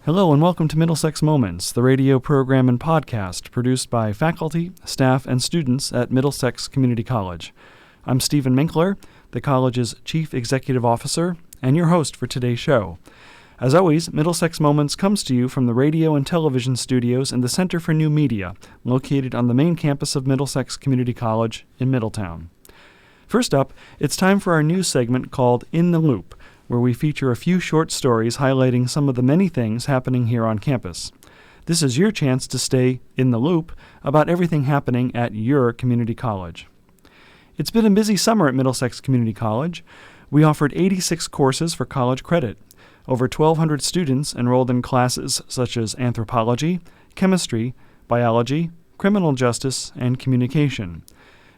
Hello and welcome to Middlesex Moments, the radio program and podcast produced by faculty, staff, and students at Middlesex Community College. I'm Stephen Minkler, the college's Chief Executive Officer, and your host for today's show. As always, Middlesex Moments comes to you from the radio and television studios in the Center for New Media, located on the main campus of Middlesex Community College in Middletown. First up, it's time for our news segment called In the Loop, where we feature a few short stories highlighting some of the many things happening here on campus. This is your chance to stay in the loop about everything happening at your community college. It's been a busy summer at Middlesex Community College. We offered 86 courses for college credit. Over 1,200 students enrolled in classes such as anthropology, chemistry, biology, criminal justice, and communication.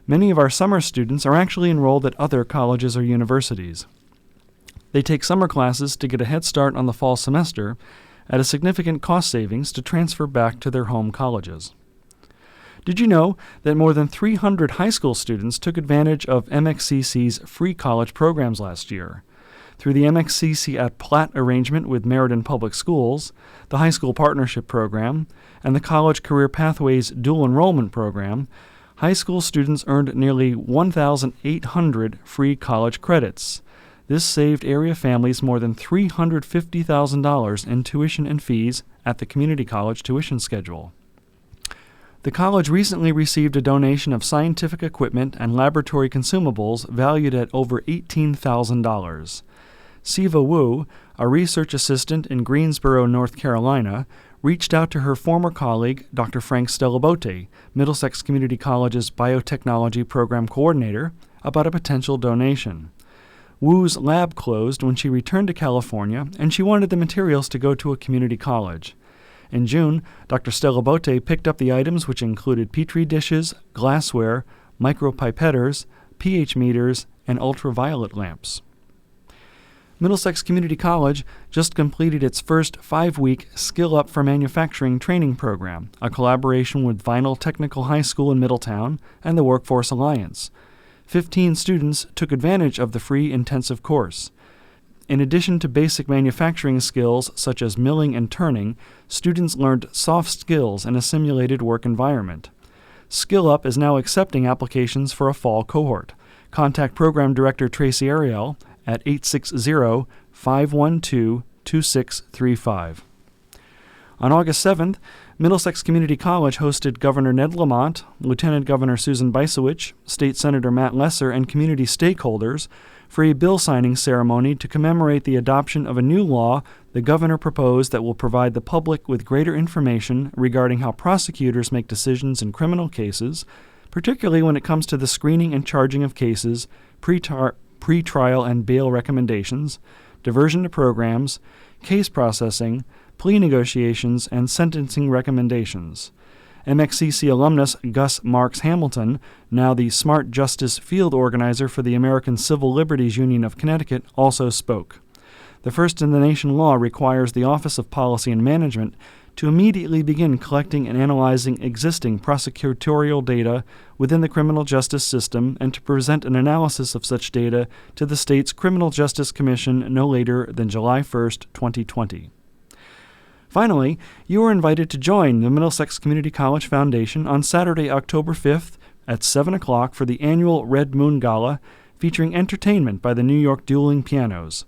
Many of our summer students are actually enrolled at other colleges or universities. They take summer classes to get a head start on the fall semester at a significant cost savings to transfer back to their home colleges. Did you know that more than 300 high school students took advantage of MXCC's free college programs last year? Through the MXCC at Platt arrangement with Meriden Public Schools, the High School Partnership Program, and the College Career Pathways Dual Enrollment Program, high school students earned nearly 1,800 free college credits. This saved area families more than $350,000 in tuition and fees at the community college tuition schedule. The college recently received a donation of scientific equipment and laboratory consumables valued at over $18,000. Siva Wu, a research assistant in Greensboro, North Carolina, reached out to her former colleague, Dr. Frank Stellabote, Middlesex Community College's biotechnology program coordinator, about a potential donation. Wu's lab closed when she returned to California, and she wanted the materials to go to a community college. In June, Dr. Stellabote picked up the items, which included petri dishes, glassware, micropipetters, pH meters, and ultraviolet lamps. Middlesex Community College just completed its first 5-week Skill Up for Manufacturing training program, a collaboration with Vinyl Technical High School in Middletown and the Workforce Alliance. 15 students took advantage of the free intensive course. In addition to basic manufacturing skills such as milling and turning, students learned soft skills in a simulated work environment. Skill Up is now accepting applications for a fall cohort. Contact Program Director Tracy Ariel at 860-512-2635. On August 7th, Middlesex Community College hosted Governor Ned Lamont, Lieutenant Governor Susan Bicewicz, State Senator Matt Lesser, and community stakeholders for a bill signing ceremony to commemorate the adoption of a new law the governor proposed that will provide the public with greater information regarding how prosecutors make decisions in criminal cases, particularly when it comes to the screening and charging of cases, pre-trial and bail recommendations, diversion to programs, case processing, plea negotiations, and sentencing recommendations. MXCC alumnus Gus Marks Hamilton, now the Smart Justice Field Organizer for the American Civil Liberties Union of Connecticut, also spoke. The first-in-the-nation law requires the Office of Policy and Management to immediately begin collecting and analyzing existing prosecutorial data within the criminal justice system and to present an analysis of such data to the state's Criminal Justice Commission no later than July 1, 2020. Finally, you are invited to join the Middlesex Community College Foundation on Saturday, October 5th at 7 o'clock for the annual Red Moon Gala featuring entertainment by the New York Dueling Pianos.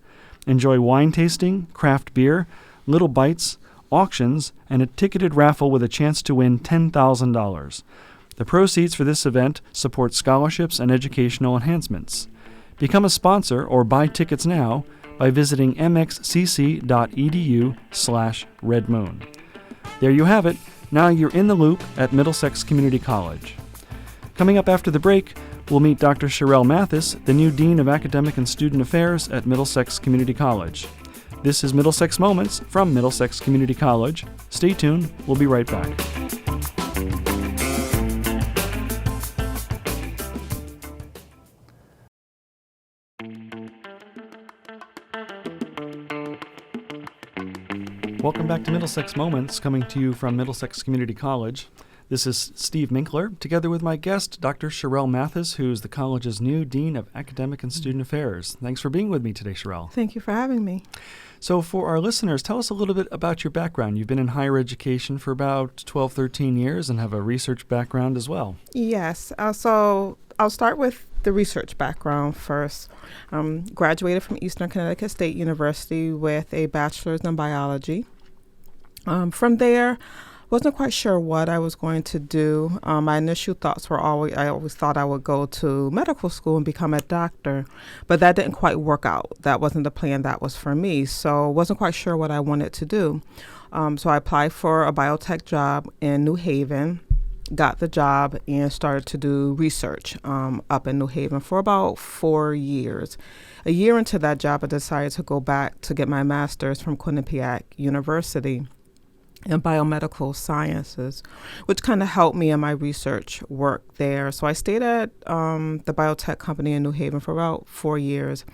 Enjoy wine tasting, craft beer, little bites, auctions, and a ticketed raffle with a chance to win $10,000. The proceeds for this event support scholarships and educational enhancements. Become a sponsor or buy tickets now by visiting mxcc.edu/redmoon. There you have it. Now you're in the loop at Middlesex Community College. Coming up after the break, we'll meet Dr. Sharale Mathis, the new Dean of Academic and Student Affairs at Middlesex Community College. This is Middlesex Moments from Middlesex Community College. Stay tuned. We'll be right back. Welcome back to Middlesex Moments, coming to you from Middlesex Community College. This is Steve Minkler, together with my guest, Dr. Sharale Mathis, who is the college's new Dean of Academic and Student Affairs. Thanks for being with me today, Sharale. Thank you for having me. So for our listeners, tell us a little bit about your background. You've been in higher education for about 12, 13 years and have a research background as well. Yes. So I'll start with the research background first. Graduated from Eastern Connecticut State University with a bachelor's in biology. From there, wasn't quite sure what I was going to do. My initial thoughts were I always thought I would go to medical school and become a doctor, but that didn't quite work out. That wasn't the plan that was for me. So wasn't quite sure what I wanted to do. So I applied for a biotech job in New Haven, got the job and started to do research up in New Haven for about 4 years. A year into that job, I decided to go back to get my master's from Quinnipiac University in biomedical sciences, which kind of helped me in my research work there. So I stayed at the biotech company in New Haven for about 4 years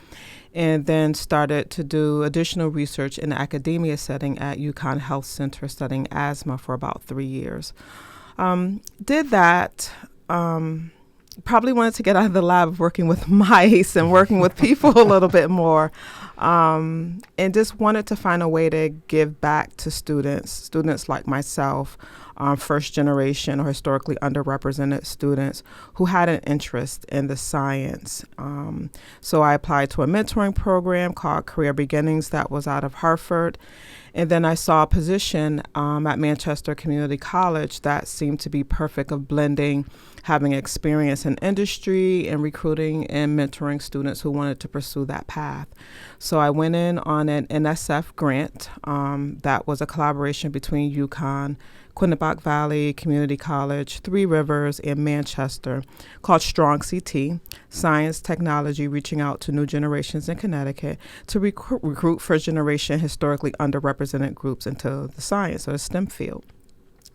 and then started to do additional research in the academia setting at UConn Health Center studying asthma for about 3 years. Did that. Probably wanted to get out of the lab of working with mice and working with people a little bit more. And just wanted to find a way to give back to students like myself, first generation or historically underrepresented students who had an interest in the science. So I applied to a mentoring program called Career Beginnings that was out of Hartford. And then I saw a position at Manchester Community College that seemed to be perfect of blending having experience in industry and recruiting and mentoring students who wanted to pursue that path. So I went in on an NSF grant that was a collaboration between UConn, Quinnipiac Valley Community College, Three Rivers, and Manchester, called Strong CT, Science, Technology, Reaching Out to New Generations in Connecticut, to recruit first-generation historically underrepresented groups into the science or the STEM field.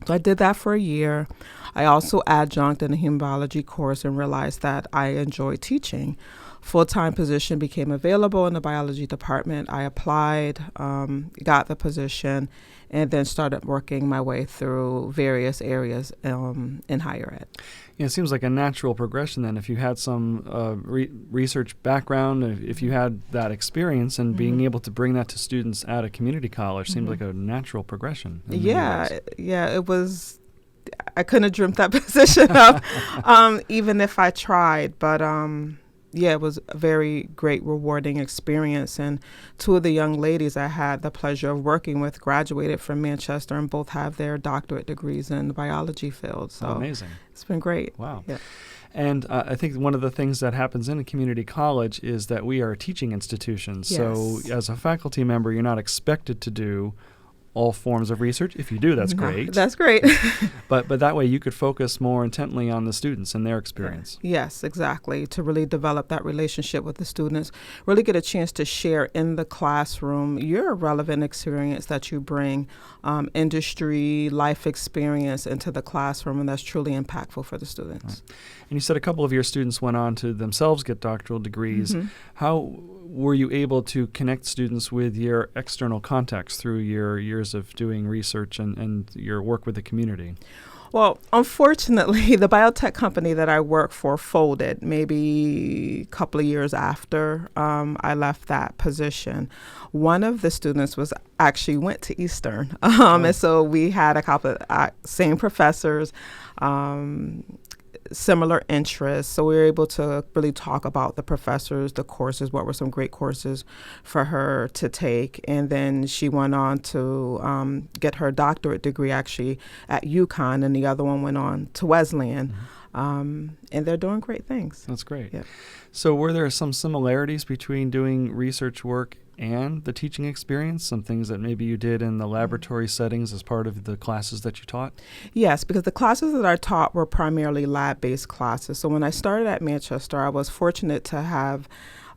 So I did that for a year. I also adjuncted in a human biology course and realized that I enjoyed teaching. Full-time position became available in the biology department. I applied, got the position, and then started working my way through various areas in higher ed. Yeah, it seems like a natural progression then. If you had some research background, if you had that experience and being able to bring that to students at a community college seemed like a natural progression. Yeah, it was. I couldn't have dreamt that position up, even if I tried. But it was a very great, rewarding experience. And two of the young ladies I had the pleasure of working with graduated from Manchester and both have their doctorate degrees in the biology field. So amazing. It's been great. Wow. Yeah. And I think one of the things that happens in a community college is that we are a teaching institution. Yes. So as a faculty member, you're not expected to do all forms of research. If you do, that's great. That's great. But that way you could focus more intently on the students and their experience. Yes, exactly. To really develop that relationship with the students, really get a chance to share in the classroom your relevant experience that you bring, industry, life experience into the classroom, and that's truly impactful for the students. Right. And you said a couple of your students went on to themselves get doctoral degrees. How were you able to connect students with your external contacts through your years of doing research and your work with the community? Well, unfortunately, the biotech company that I work for folded maybe a couple of years after I left that position. One of the students actually went to Eastern. And so we had a couple of same professors, similar interests. So we were able to really talk about the professors, the courses, what were some great courses for her to take. And then she went on to get her doctorate degree actually at UConn, and the other one went on to Wesleyan. And they're doing great things. That's great. Yeah. So were there some similarities between doing research work and the teaching experience, some things that maybe you did in the laboratory settings as part of the classes that you taught? Yes, because the classes that I taught were primarily lab-based classes. So when I started at Manchester, I was fortunate to have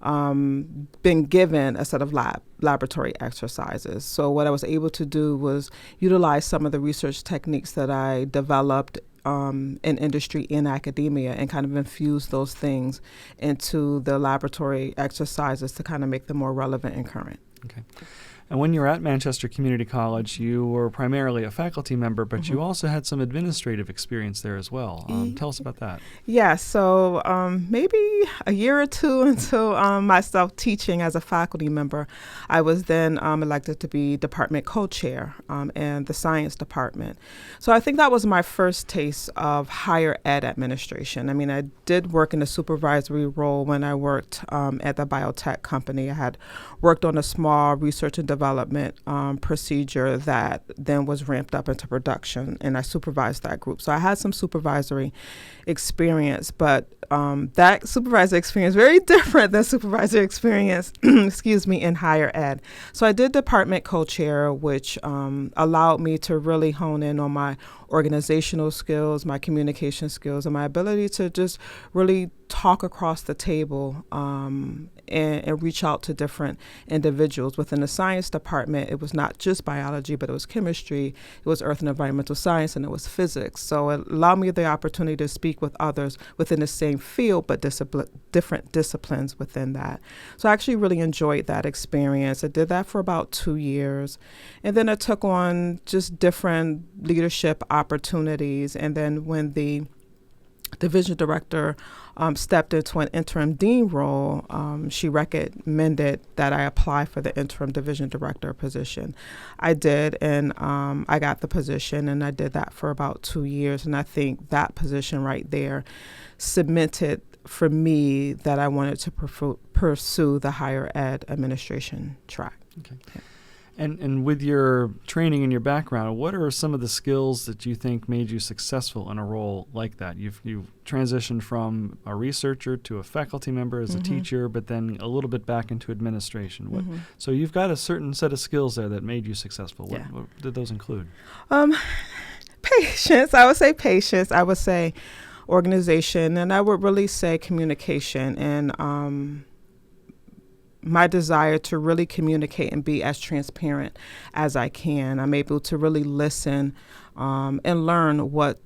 been given a set of laboratory exercises. So what I was able to do was utilize some of the research techniques that I developed in industry, in academia, and kind of infuse those things into the laboratory exercises to kind of make them more relevant and current. Okay. And when you were at Manchester Community College, you were primarily a faculty member, but you also had some administrative experience there as well. Tell us about that. Yeah, so maybe a year or two into myself teaching as a faculty member, I was then elected to be department co-chair in the science department. So I think that was my first taste of higher ed administration. I mean, I did work in a supervisory role when I worked at the biotech company. I had worked on a small research and development procedure that then was ramped up into production, and I supervised that group. So I had some supervisory experience, but that supervisor experience very different than supervisor experience, in higher ed. So I did department co-chair, which allowed me to really hone in on my organizational skills, my communication skills, and my ability to just really talk across the table and reach out to different individuals. Within the science department, it was not just biology, but it was chemistry, it was earth and environmental science, and it was physics. So it allowed me the opportunity to speak with others within the same field, but different disciplines within that. So I actually really enjoyed that experience. I did that for about 2 years. And then I took on just different leadership opportunities. And then when the division director stepped into an interim dean role, she recommended that I apply for the interim division director position. I did, and I got the position, and I did that for about 2 years. And I think that position right there cemented for me that I wanted to pursue the higher ed administration track. Okay. Yeah. And with your training and your background, what are some of the skills that you think made you successful in a role like that? You've transitioned from a researcher to a faculty member as a teacher, but then a little bit back into administration. So you've got a certain set of skills there that made you successful. What did those include? Patience. I would say patience. I would say organization, and I would really say communication and my desire to really communicate and be as transparent as I can. I'm able to really listen and learn what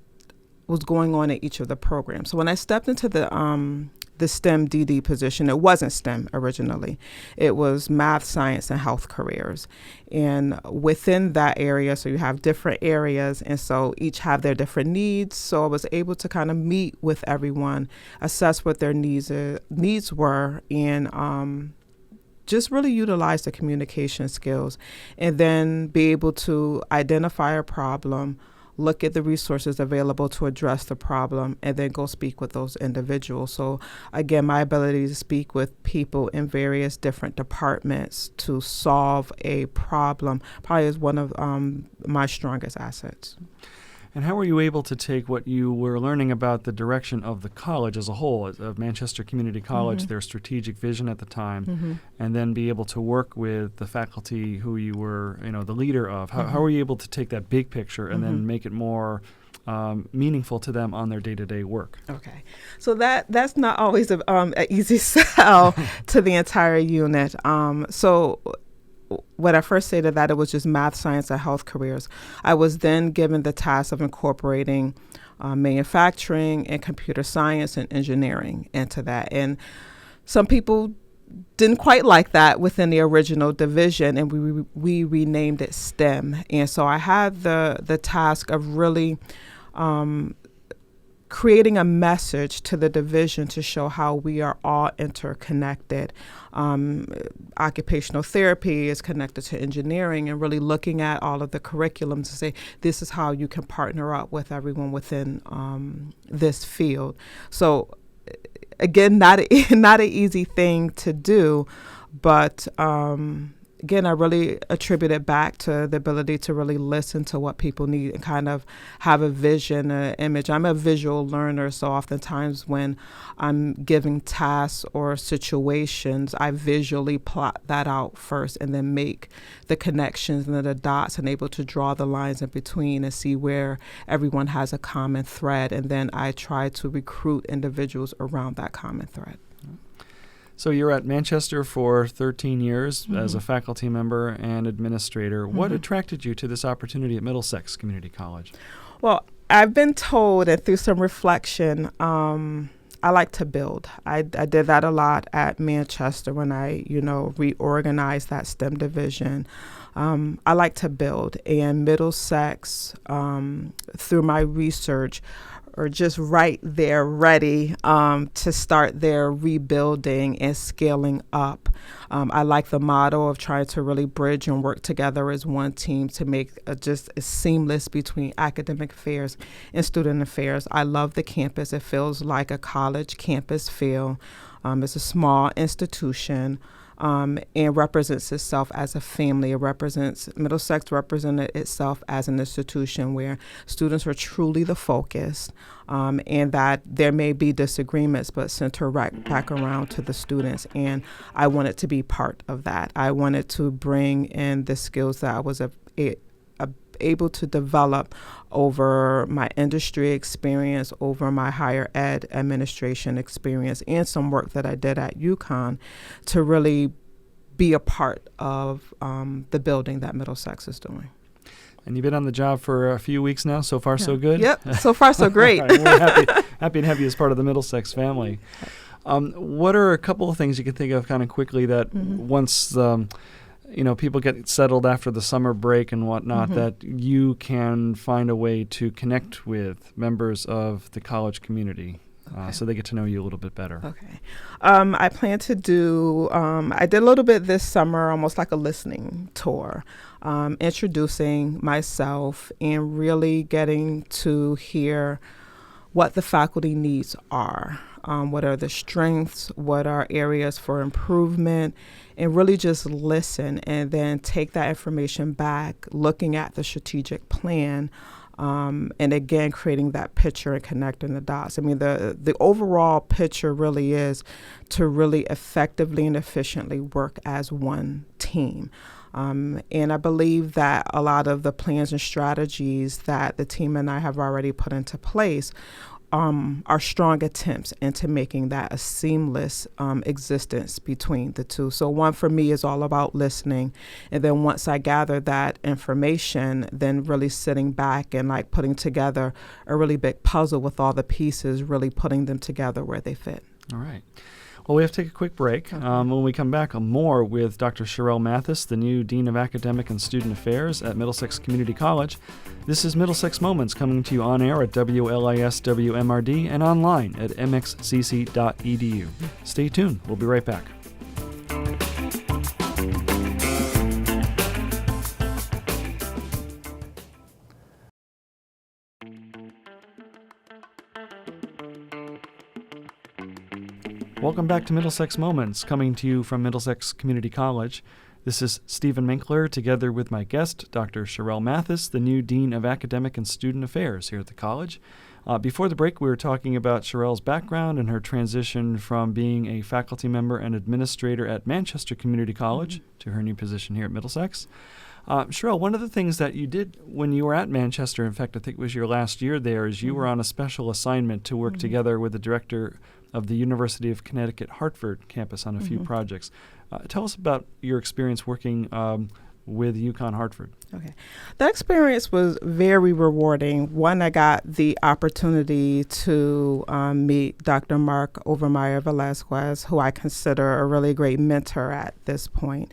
was going on at each of the programs. So when I stepped into the STEM DD position, it wasn't STEM originally. It was math, science, and health careers. And within that area, so you have different areas, and so each have their different needs. So I was able to kind of meet with everyone, assess what their needs were, and just really utilize the communication skills, and then be able to identify a problem, look at the resources available to address the problem, and then go speak with those individuals. So again, my ability to speak with people in various different departments to solve a problem probably is one of my strongest assets. And how were you able to take what you were learning about the direction of the college as a whole, of Manchester Community College, their strategic vision at the time, and then be able to work with the faculty who you were, the leader of? How were you able to take that big picture and then make it more meaningful to them on their day-to-day work? Okay, so that's not always an easy sell to the entire unit. So when I first stated that it was just math, science, and health careers, I was then given the task of incorporating manufacturing and computer science and engineering into that. And some people didn't quite like that within the original division, and we renamed it STEM. And so I had the task of really creating a message to the division to show how we are all interconnected. Occupational therapy is connected to engineering, and really looking at all of the curriculums to say, this is how you can partner up with everyone within this field. So again, not an easy thing to do, but again, I really attribute it back to the ability to really listen to what people need and kind of have a vision, an image. I'm a visual learner, so oftentimes when I'm giving tasks or situations, I visually plot that out first and then make the connections and the dots and able to draw the lines in between and see where everyone has a common thread. And then I try to recruit individuals around that common thread. So you're at Manchester for 13 years as a faculty member and administrator. What attracted you to this opportunity at Middlesex Community College? Well, I've been told, and through some reflection, I like to build. I did that a lot at Manchester when I, reorganized that STEM division. I like to build, and Middlesex, through my research, are just right there ready to start their rebuilding and scaling up. I like the motto of trying to really bridge and work together as one team to make just a seamless between academic affairs and student affairs. I love the campus. It feels like a college campus feel. It's a small institution. And represents itself as a family. Middlesex represented itself as an institution where students are truly the focus, and that there may be disagreements, but center right back around to the students. And I wanted to be part of that. I wanted to bring in the skills that I was able to develop over my industry experience, over my higher ed administration experience, and some work that I did at UConn to really be a part of the building that Middlesex is doing. And you've been on the job for a few weeks now. So far, so good? Yep, so far, so great. Right, we're happy to have you as part of the Middlesex family. What are a couple of things you can think of kind of quickly that once people get settled after the summer break and whatnot, that you can find a way to connect with members of the college community so they get to know you a little bit better? Okay. I plan to do, I did a little bit this summer, almost like a listening tour, introducing myself and really getting to hear what the faculty needs are. What are the strengths, what are areas for improvement, and really just listen and then take that information back, looking at the strategic plan, and again, creating that picture and connecting the dots. I mean, the overall picture really is to really effectively and efficiently work as one team. And I believe that a lot of the plans and strategies that the team and I have already put into place are strong attempts into making that a seamless existence between the two. So one for me is all about listening. And then once I gather that information, then really sitting back and like putting together a really big puzzle with all the pieces, really putting them together where they fit. All right. Well, we have to take a quick break. Okay. When we come back, more with Dr. Sharale Mathis, the new Dean of Academic and Student Affairs at Middlesex Community College. This is Middlesex Moments, coming to you on air at WLIS WMRD and online at mxcc.edu. Stay tuned. We'll be right back. Welcome back to Middlesex Moments, coming to you from Middlesex Community College. This is Stephen Minkler, together with my guest, Dr. Sharale Mathis, the new Dean of Academic and Student Affairs here at the college. Before the break, we were talking about Sharale's background and her transition from being a faculty member and administrator at Manchester Community College to her new position here at Middlesex. Sharale, one of the things that you did when you were at Manchester, in fact, I think it was your last year there, is you were on a special assignment to work together with the director of the University of Connecticut Hartford campus on a few projects. Tell us about your experience working with UConn Hartford. Okay. That experience was very rewarding. One, I got the opportunity to meet Dr. Mark Overmeyer Velasquez, who I consider a really great mentor at this point.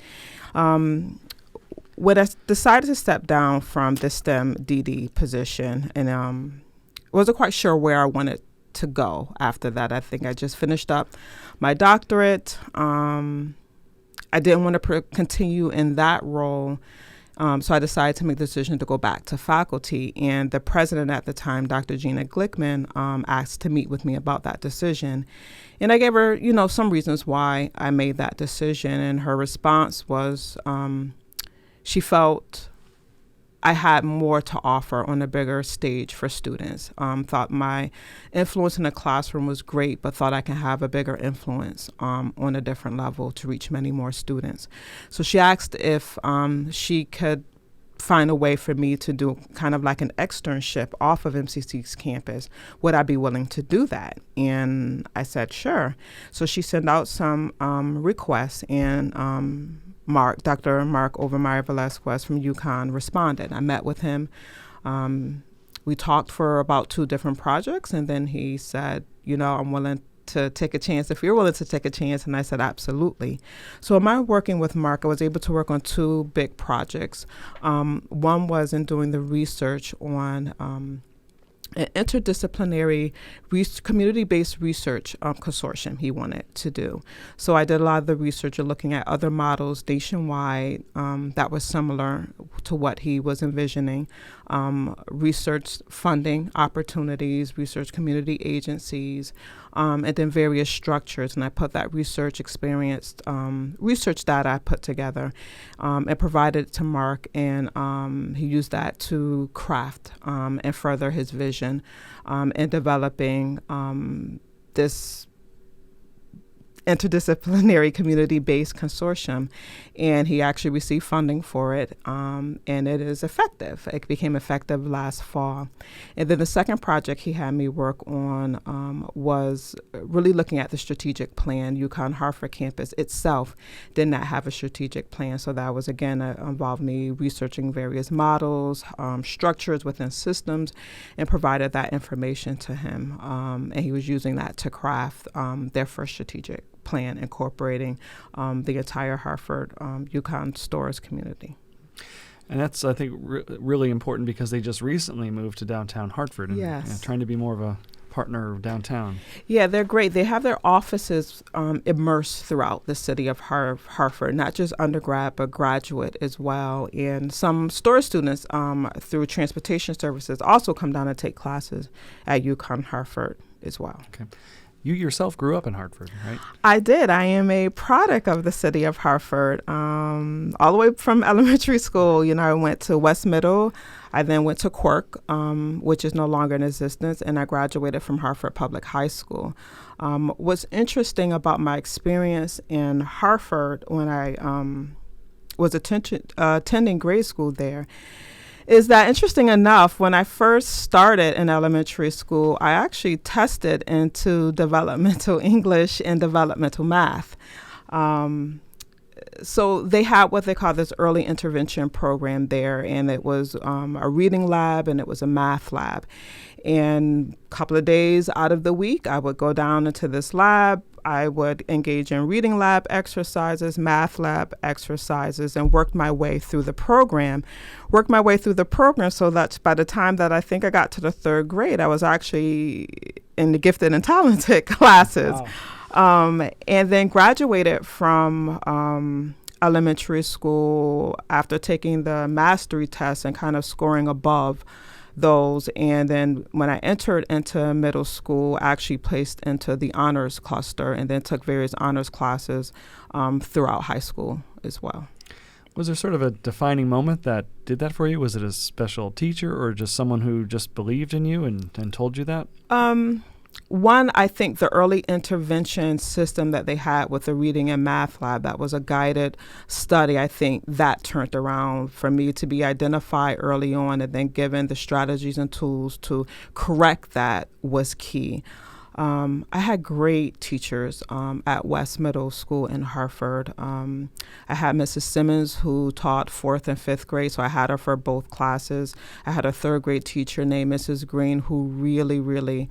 When I decided to step down from the STEM DD position, and wasn't quite sure where I wanted to go after that. I think I just finished up my doctorate. I didn't want to continue in that role, so I decided to make the decision to go back to faculty. And the president at the time, Dr. Gina Glickman, asked to meet with me about that decision. And I gave her, some reasons why I made that decision. And her response was she felt I had more to offer on a bigger stage for students. Thought my influence in the classroom was great, but thought I could have a bigger influence on a different level to reach many more students. So she asked if she could find a way for me to do kind of like an externship off of MCC's campus. Would I be willing to do that? And I said, sure. So she sent out some requests, and Dr. Mark Overmeyer Velasquez from UConn responded. I met with him. We talked for about 2 different projects, and then he said, I'm willing to take a chance, if you're willing to take a chance. And I said, absolutely. So in my working with Mark, I was able to work on two big projects. One was in doing the research on an interdisciplinary community-based research consortium he wanted to do. So I did a lot of the research of looking at other models nationwide that were similar to what he was envisioning, research funding opportunities, research community agencies, and then various structures. And I put that research data I put together and provided it to Mark, and he used that to craft and further his vision in developing this interdisciplinary community-based consortium, and he actually received funding for it, and it is effective. It became effective last fall. And then the second project he had me work on was really looking at the strategic plan. UConn-Hartford campus itself did not have a strategic plan, so that was, again, involved me researching various models, structures within systems, and provided that information to him, and he was using that to craft their first strategic plan, incorporating the entire Hartford UConn Stores community. And that's, I think, really important because they just recently moved to downtown Hartford and Yes. Trying to be more of a partner downtown. Yeah, they're great. They have their offices immersed throughout the city of Hartford, not just undergrad, but graduate as well. And some store students through transportation services also come down and take classes at UConn Hartford as well. Okay. You yourself grew up in Hartford, right? I did. I am a product of the city of Hartford. All the way from elementary school, I went to West Middle. I then went to Quirk, which is no longer in existence, and I graduated from Hartford Public High School. What's interesting about my experience in Hartford when I was attending grade school there is that, interesting enough, when I first started in elementary school, I actually tested into developmental English and developmental math. So they had what they call this early intervention program there, and it was a reading lab and it was a math lab. And a couple of days out of the week, I would go down into this lab. I would engage in reading lab exercises, math lab exercises, and worked my way through the program so that by the time that I think I got to the third grade, I was actually in the gifted and talented classes. Wow. And then graduated from elementary school after taking the mastery test and kind of scoring above those. And then when I entered into middle school, I actually placed into the honors cluster and then took various honors classes throughout high school as well. Was there sort of a defining moment that did that for you? Was it a special teacher or just someone who just believed in you and told you that? One, I think the early intervention system that they had with the reading and math lab, that was a guided study. I think that turned around for me to be identified early on and then given the strategies and tools to correct that was key. I had great teachers at West Middle School in Hartford. I had Mrs. Simmons, who taught 4th and 5th grade, so I had her for both classes. I had a 3rd grade teacher named Mrs. Green, who really, really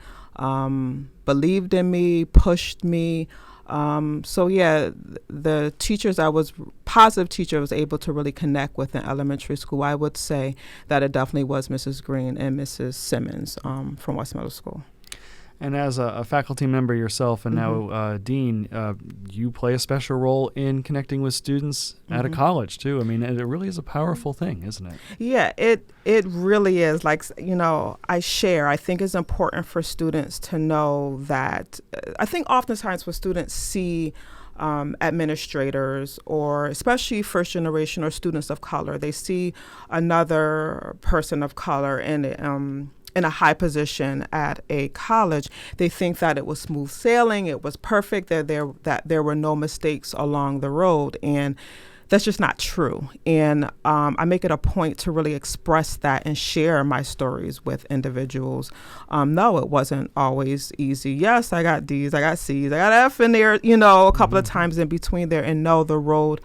believed in me, pushed me. So yeah, the teachers positive teacher I was able to really connect with in elementary school. I would say that it definitely was Mrs. Green and Mrs. Simmons from West Middle School. And as a faculty member yourself and now dean, you play a special role in connecting with students at a college too. I mean, it really is a powerful thing, isn't it? Yeah, it really is. Like, I think it's important for students to know that, I think oftentimes when students see administrators, or especially first generation or students of color, they see another person of color in a high position at a college, they think that it was smooth sailing, it was perfect, that there were no mistakes along the road, and that's just not true. And I make it a point to really express that and share my stories with individuals. No, it wasn't always easy. Yes, I got D's, I got C's, I got F in there, a couple of times in between there, and no, the road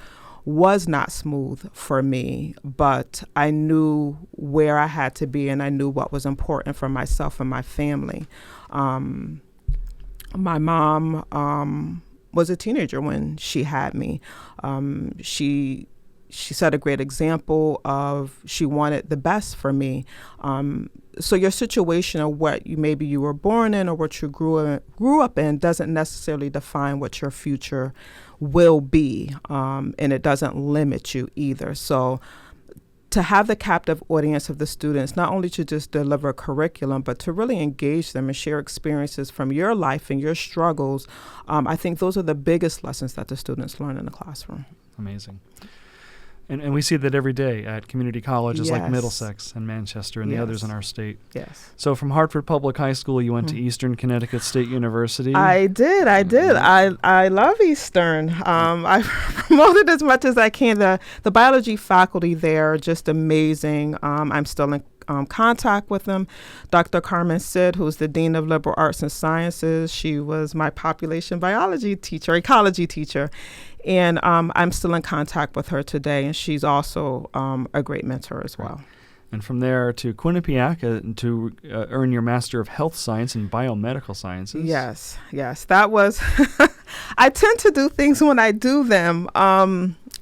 was not smooth for me, but I knew where I had to be and I knew what was important for myself and my family. My mom was a teenager when she had me. She set a great example of she wanted the best for me. So your situation or what maybe you were born in or what you grew up in doesn't necessarily define what your future will be, and it doesn't limit you either. So to have the captive audience of the students, not only to just deliver curriculum, but to really engage them and share experiences from your life and your struggles, I think those are the biggest lessons that the students learn in the classroom. Amazing. And we see that every day at community colleges like Yes. Middlesex and Manchester and the Yes. others in our state. Yes. So from Hartford Public High School, you went to Eastern Connecticut State University. I did. I love Eastern. I promoted as much as I can. The biology faculty there are just amazing. I'm still in contact with them. Dr. Carmen Sid, who's the Dean of Liberal Arts and Sciences, she was my population biology teacher, ecology teacher. And I'm still in contact with her today, and she's also a great mentor as well. And from there to Quinnipiac to earn your Master of Health Science in Biomedical Sciences. Yes. That was, I tend to do things when I do them.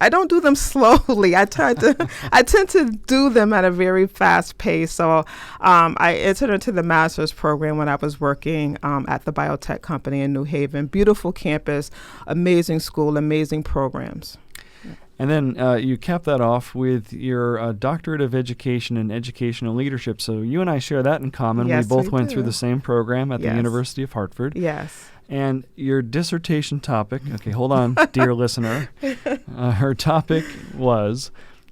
I don't do them slowly. I tend to do them at a very fast pace. So I entered into the master's program when I was working at the biotech company in New Haven. Beautiful campus, amazing school, amazing programs. And then you capped that off with your Doctorate of Education in Educational Leadership. So you and I share that in common. Yes, we both we went do. through the same program at the Yes. University of Hartford. Yes. And your dissertation topic, okay, hold on, dear listener. Her topic was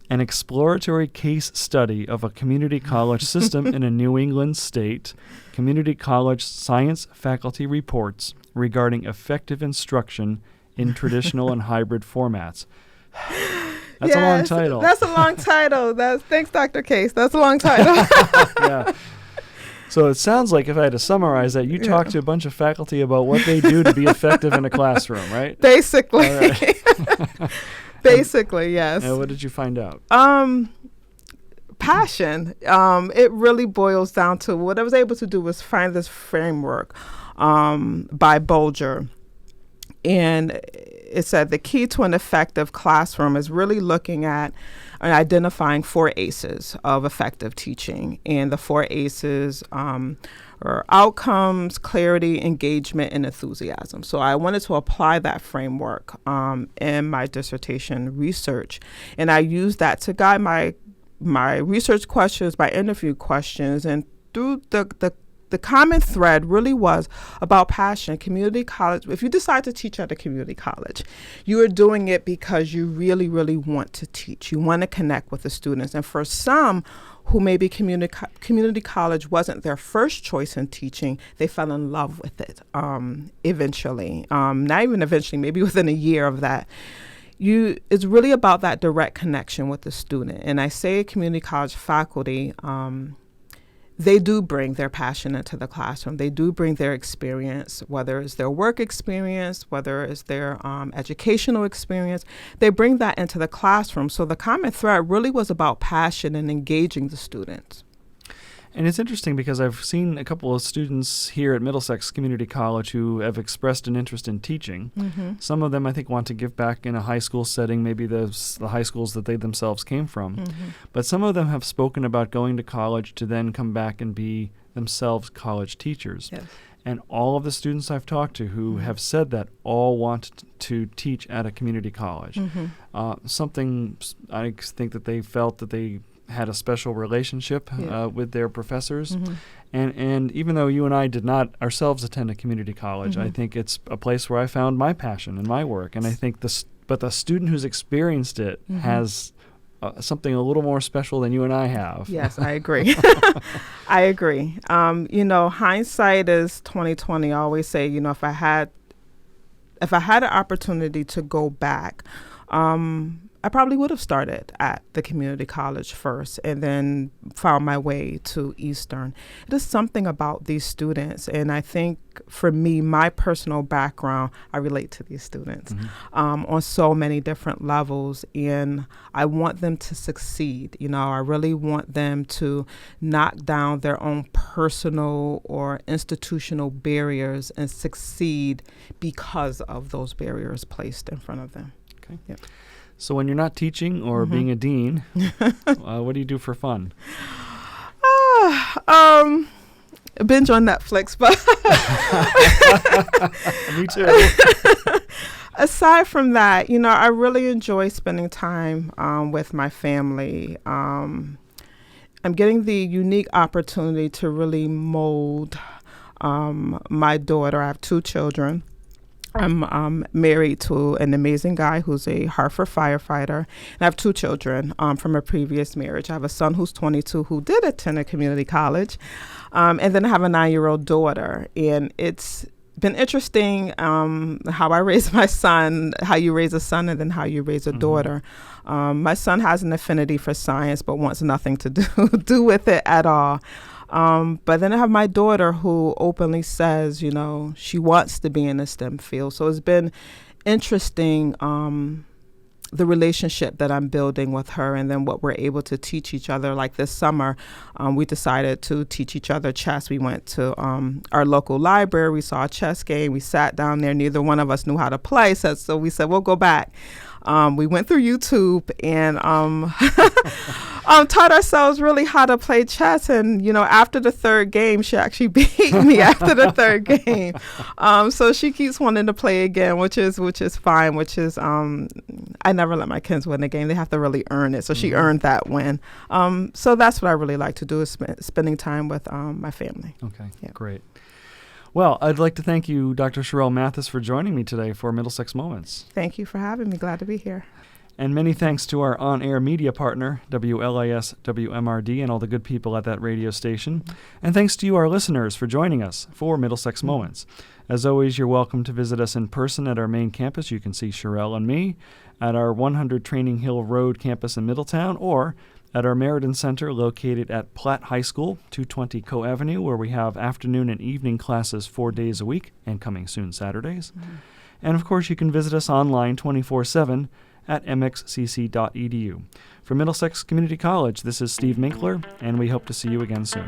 an exploratory case study of a community college system in a New England state, community college science faculty reports regarding effective instruction in traditional and hybrid formats. That's a long title. That's a long title. Thanks, Dr. Case. That's a long title. Yeah. So it sounds like if I had to summarize that, you talk to a bunch of faculty about what they do to be effective in a classroom, right? Basically. All right. Basically, yes. And what did you find out? Passion. It really boils down to what I was able to do was find this framework by Bolger. And it said the key to an effective classroom is really looking at and identifying 4 ACEs of effective teaching. And the 4 ACEs are outcomes, clarity, engagement, and enthusiasm. So I wanted to apply that framework in my dissertation research. And I used that to guide my research questions, my interview questions, and through the common thread really was about passion. Community college, if you decide to teach at a community college, you are doing it because you really, really want to teach. You want to connect with the students. And for some who maybe community college wasn't their first choice in teaching, they fell in love with it eventually. Not even eventually, maybe within a year of that. It's really about that direct connection with the student. And I say community college faculty, they do bring their passion into the classroom. They do bring their experience, whether it's their work experience, whether it's their educational experience. They bring that into the classroom. So the common thread really was about passion and engaging the students. And it's interesting because I've seen a couple of students here at Middlesex Community College who have expressed an interest in teaching. Mm-hmm. Some of them, I think, want to give back in a high school setting, maybe the high schools that they themselves came from. Mm-hmm. But some of them have spoken about going to college to then come back and be themselves college teachers. Yes. And all of the students I've talked to who have said that all want to teach at a community college. Mm-hmm. Something I think that they felt that they had a special relationship with their professors. Mm-hmm. And even though you and I did not ourselves attend a community college, I think it's a place where I found my passion and my work. And I think but the student who's experienced it has something a little more special than you and I have. Yes, I agree. I agree. Hindsight is 20/20. I always say, if I had an opportunity to go back, I probably would have started at the community college first and then found my way to Eastern. It is something about these students, and I think for me, my personal background, I relate to these students on so many different levels, and I want them to succeed. I really want them to knock down their own personal or institutional barriers and succeed because of those barriers placed in front of them. Okay. Yep. So when you're not teaching or being a dean, what do you do for fun? Binge on Netflix, but Me too. Aside from that, I really enjoy spending time with my family. I'm getting the unique opportunity to really mold my daughter. I have 2 children. I'm married to an amazing guy who's a Hartford firefighter. And I have 2 children from a previous marriage. I have a son who's 22 who did attend a community college. And then I have a 9-year-old daughter. And it's been interesting how I raise my son, how you raise a son and then how you raise a daughter. My son has an affinity for science but wants nothing to do with it at all. But then I have my daughter who openly says, she wants to be in the STEM field. So it's been interesting, the relationship that I'm building with her and then what we're able to teach each other. Like this summer, we decided to teach each other chess. We went to our local library. We saw a chess game. We sat down there. Neither one of us knew how to play. So we said, we'll go back. We went through YouTube and taught ourselves really how to play chess. And, after the 3rd game, she actually beat me after the 3rd game. So she keeps wanting to play again, which is fine, I never let my kids win a game. They have to really earn it. So she earned that win. So that's what I really like to do is spending time with my family. Okay, yeah. Great. Well, I'd like to thank you, Dr. Sharale Mathis, for joining me today for Middlesex Moments. Thank you for having me. Glad to be here. And many thanks to our on-air media partner, WLIS WMRD, and all the good people at that radio station. And thanks to you, our listeners, for joining us for Middlesex Moments. As always, you're welcome to visit us in person at our main campus. You can see Sharale and me at our 100 Training Hill Road campus in Middletown, or at our Meriden Center located at Platt High School, 220 Co Avenue, where we have afternoon and evening classes 4 days a week, and coming soon Saturdays. And of course, you can visit us online 24/7 at mxcc.edu. For Middlesex Community College, this is Steve Minkler, and we hope to see you again soon.